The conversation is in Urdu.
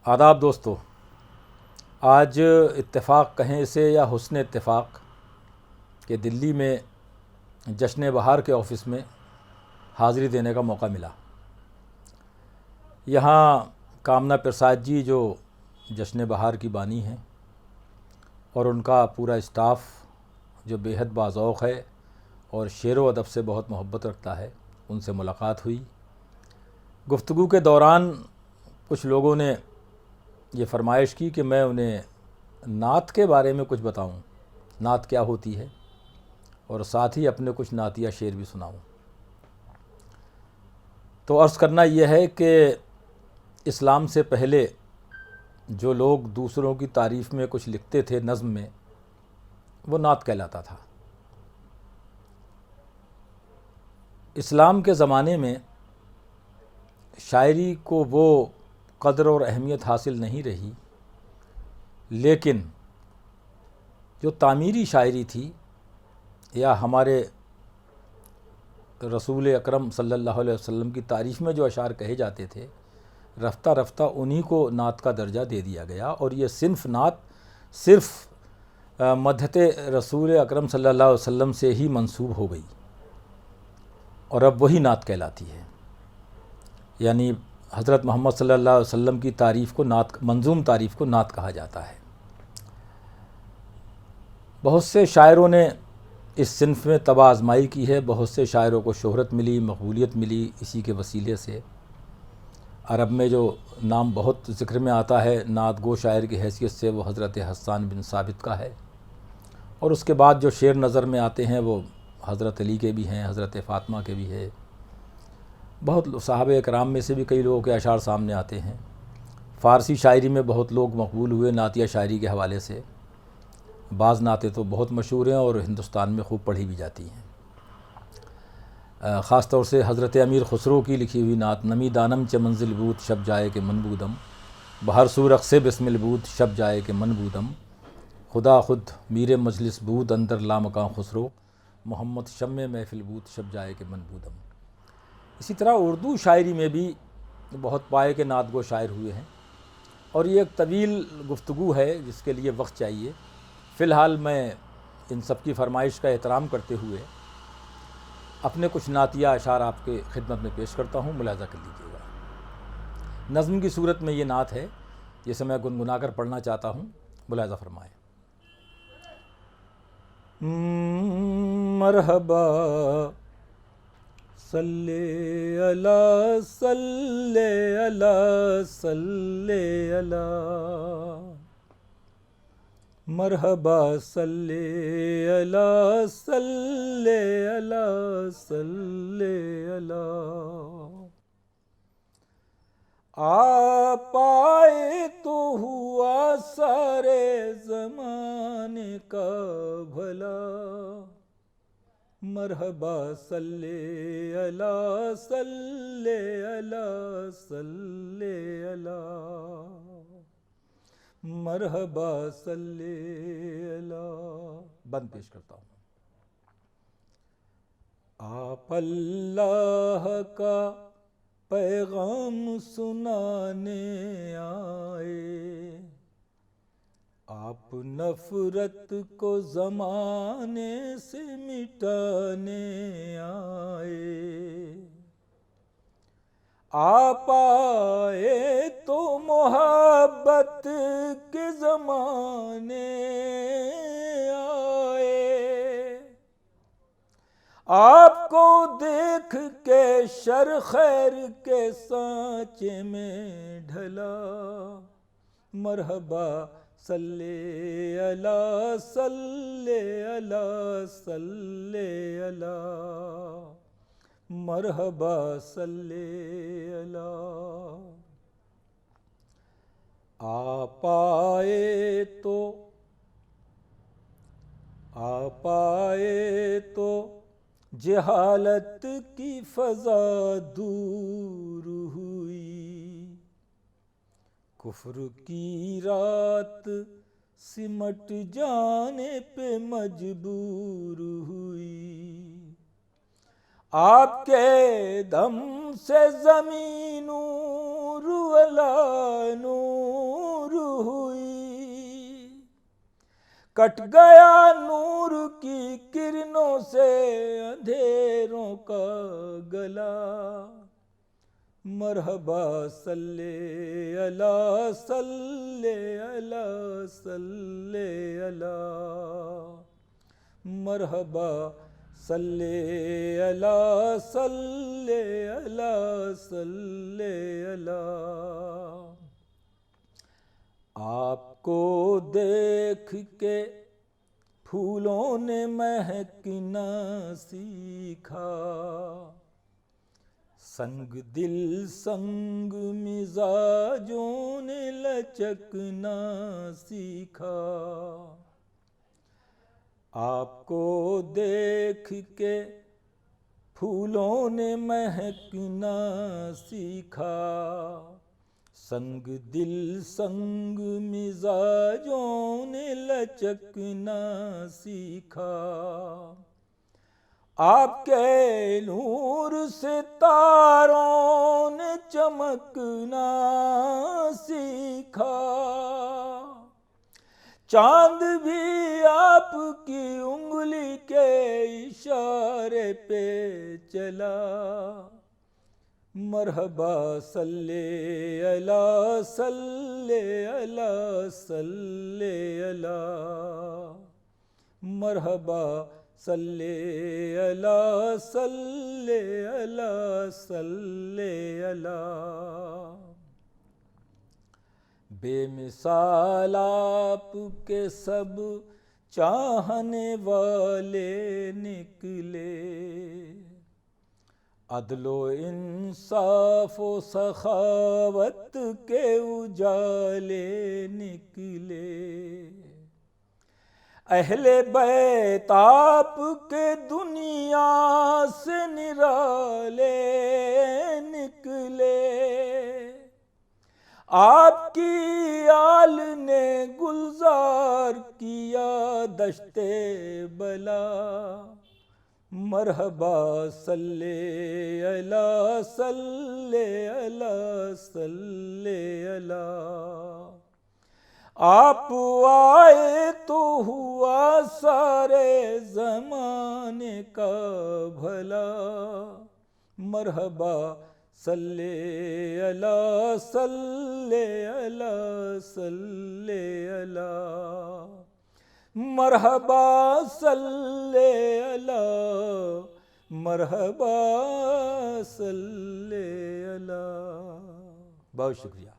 آداب دوستو، آج اتفاق کہیں اسے یا حسن اتفاق کہ دلی میں جشن بہار کے آفس میں حاضری دینے کا موقع ملا۔ یہاں کامنا پرساد جی جو جشن بہار کی بانی ہیں اور ان کا پورا اسٹاف جو بے حد باذوق ہے اور شعر و ادب سے بہت محبت رکھتا ہے، ان سے ملاقات ہوئی۔ گفتگو کے دوران کچھ لوگوں نے یہ فرمائش کی کہ میں انہیں نعت کے بارے میں کچھ بتاؤں، نعت کیا ہوتی ہے، اور ساتھ ہی اپنے کچھ نعتیہ شعر بھی سناؤں۔ تو عرض کرنا یہ ہے کہ اسلام سے پہلے جو لوگ دوسروں کی تعریف میں کچھ لکھتے تھے نظم میں، وہ نعت کہلاتا تھا۔ اسلام کے زمانے میں شاعری کو وہ قدر اور اہمیت حاصل نہیں رہی، لیکن جو تعمیری شاعری تھی یا ہمارے رسول اکرم صلی اللہ علیہ وسلم کی تعریف میں جو اشعار کہے جاتے تھے، رفتہ رفتہ انہی کو نعت کا درجہ دے دیا گیا، اور یہ صنف نعت صرف مدحت رسول اکرم صلی اللہ علیہ وسلم سے ہی منسوب ہو گئی، اور اب وہی نعت کہلاتی ہے۔ یعنی حضرت محمد صلی اللہ علیہ وسلم کی تعریف کو نعت، منظوم تعریف کو نعت کہا جاتا ہے۔ بہت سے شاعروں نے اس صنف میں طبع آزمائی کی ہے، بہت سے شاعروں کو شہرت ملی، مقبولیت ملی اسی کے وسیلے سے۔ عرب میں جو نام بہت ذکر میں آتا ہے نعت گو شاعر کی حیثیت سے، وہ حضرت حسان بن ثابت کا ہے، اور اس کے بعد جو شعر نظر میں آتے ہیں وہ حضرت علی کے بھی ہیں، حضرت فاطمہ کے بھی ہے، بہت صحابہ کرام میں سے بھی کئی لوگوں کے اشعار سامنے آتے ہیں۔ فارسی شاعری میں بہت لوگ مقبول ہوئے نعتیہ شاعری کے حوالے سے، بعض نعتیں تو بہت مشہور ہیں اور ہندوستان میں خوب پڑھی بھی جاتی ہیں۔ خاص طور سے حضرت امیر خسرو کی لکھی ہوئی نعت نمی دانم چ منزل بود شب جائے کہ من بودم، بہر سو رقص بسمل بود شب جائے کہ من بودم، خدا خود میر مجلس بود اندر لامکاں خسرو، محمد شمع محفل بود شب جائے کہ من بودم۔ اسی طرح اردو شاعری میں بھی بہت پائے کے نعت گو شاعر ہوئے ہیں، اور یہ ایک طویل گفتگو ہے جس کے لیے وقت چاہیے۔ فی الحال میں ان سب کی فرمائش کا احترام کرتے ہوئے اپنے کچھ نعتیہ اشعار آپ کے خدمت میں پیش کرتا ہوں، ملاحظہ کر لیجیے گا۔ نظم کی صورت میں یہ نعت ہے، جسے میں گنگنا کر پڑھنا چاہتا ہوں، ملاحظہ فرمائیں۔ مرحبا صلی اللہ صلی اللہ صلی اللہ، مرحبا صلی اللہ صلی اللہ صلی اللہ، آپ آئے تو ہوا سارے زمانے کا بھلا، مرحبا صلی اللہ صلی اللہ صلی اللہ، مرحبا صلی اللہ۔ بند پیش کرتا ہوں۔ آپ اللہ کا پیغام سنانے آئے، آپ نفرت کو زمانے سے مٹانے آئے، آپ آئے تو محبت کے زمانے آئے، آپ کو دیکھ کے شر خیر کے سانچے میں ڈھلا، مرحبا صلی اللہ صلی اللہ صلی اللہ، مرحبا صلی اللہ۔ آپ آئے تو جہالت کی فضا دور ہوئی، کفر کی رات سمٹ جانے پہ مجبور ہوئی، آپ کے دم سے زمین نور والا نور کٹ گیا نور کی کرنوں سے اندھیروں کا گلا، مرحبا صلی اللہ صلی اللہ صلی اللہ، مرحبا صلی اللہ صلی اللہ صلی اللہ۔ آپ کو دیکھ کے پھولوں نے مہکنا سیکھا، سنگ دل سنگ مزاجوں نے لچکنا سیکھا، آپ کو دیکھ کے پھولوں نے مہکنا سیکھا، سنگ دل سنگ مزاجوں نے لچکنا سیکھا، آپ کے نور سے تاروں نے چمکنا سیکھا، چاند بھی آپ کی انگلی کے اشارے پہ چلا، مرحبا صلی اللہ صلی اللہ صلی اللہ، مرحبا صلی اللہ صلی اللہ صلی اللہ۔ بے مثال آپ کے سب چاہنے والے نکلے، عدل و انصاف و سخاوت کے اجالے نکلے، اہل بیت آپ کے دنیا سے نرالے نکلے، آپ کی آل نے گلزار کیا دشت بلا، مرحبا صلی اللہ صلی اللہ صلی اللہ، آپ آئے تو ہوا سارے زمانے کا بھلا، مرحبا صلی اللہ صلی اللہ صلی اللہ، مرحبا صلی اللہ، مرحبا صلی اللہ۔ بہت شکریہ۔